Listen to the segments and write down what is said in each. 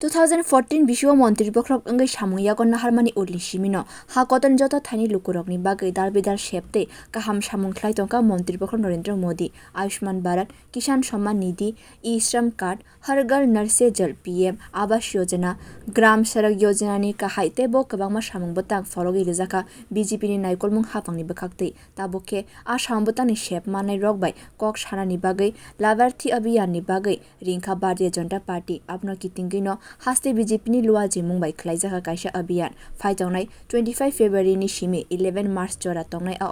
2014 Bishuwa Montri Bokrok Engai Samung Yakon Naharmani Udli Shimino, hakotor joto tiny lukurokni bagwi dalbidal shepte, kaham samung khlai tongkha Montri Bokrok Narendra Modi, Ayushman Bharat, Kisan Samman Nidhi, E-Shram Card, Har Ghar Nar Se Jal PM, Abash Yojana, Gram Sarak Yojana ni kahai teibo kwbangma samung bwtang forogi rijaka BJP ni naikoljak hapang ni bwkhakte tabokhe a samung bwtang ni shep manai rokbai kok sana ni bagwi labarthi abhiyan ni bagwi ringkha Bharatiya Janata Party apno kitingino haste BJP ni lua jimung bai khwlaijaka kaisa abhiyan phai tongnai 25 February ni simi 11 March jora tongnai a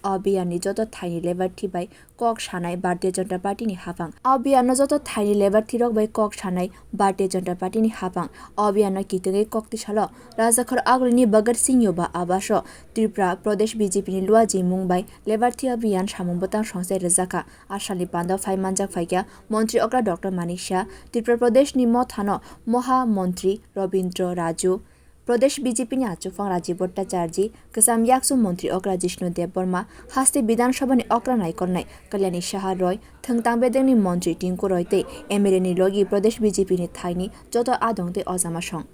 abhiyan ni joto thaini labarthi bai kok sanai Bharatiya Janata Party ni hapang abhiyan no joto thaini labarthi rok bai kok sanai Bharatiya Janata Party ni hapang abhiyan no kitingai kokti salo rajakhor agroni Bhagat Singh yoba Abash Tripura Pradesh BJP ni lua jimung bai labarthi abhiyan samung bwtang songsai rijaka asali panda.phai manjak phaikya Montri Okra Dr. Manik Shah Tripura Pradesh ni mothano Moha Montri Robindra Raju Pradesh BJP ni achufang Rajiv Bhattacharji Kisam Yaksu Montri Okra Jishnu Dev Burma haste Bidhan Sabha ni Okra Naikornai Kalyani Shah Roy Thengtang Bedeng ni Montri Tinku Roy te MLA ni logi Pradesh BJP ni thaini joto adongte ozama song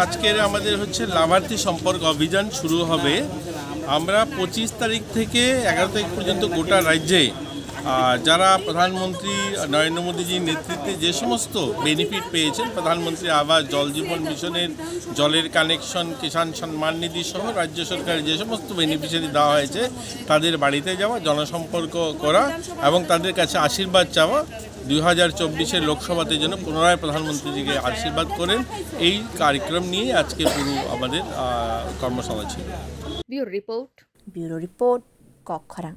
আজকের আমাদের হচ্ছে লাভার্থী সম্পর্ক অভিযান শুরু হবে আমরা 25 তারিখ থেকে 11 তারিখ পর্যন্ত গোটা রাজ্যে যারা প্রধানমন্ত্রী নরেন্দ্র মোদীজির নেতৃত্বে যে সমস্ত বেনিফিট পেয়েছেন প্রধানমন্ত্রী আবাস জল জীবন মিশনের জলের কানেকশন কিষাণ সম্মান নিধি সহ রাজ্য সরকারের যে সমস্ত বেনিফিশিয়ারি দেওয়া হয়েছে তাদের বাড়িতে যাওয়া জনসম্পর্ক করা এবং তাদের কাছে আশীর্বাদ চাওয়া 2024 লোকসভাতে যেন পুনরায় প্রধানমন্ত্রীজিকে আশীর্বাদ করেন এই কার্যক্রম নিয়ে আজকে পুরো আমাদের কর্মশালা ছিল। Bureau report কক্ষরাং।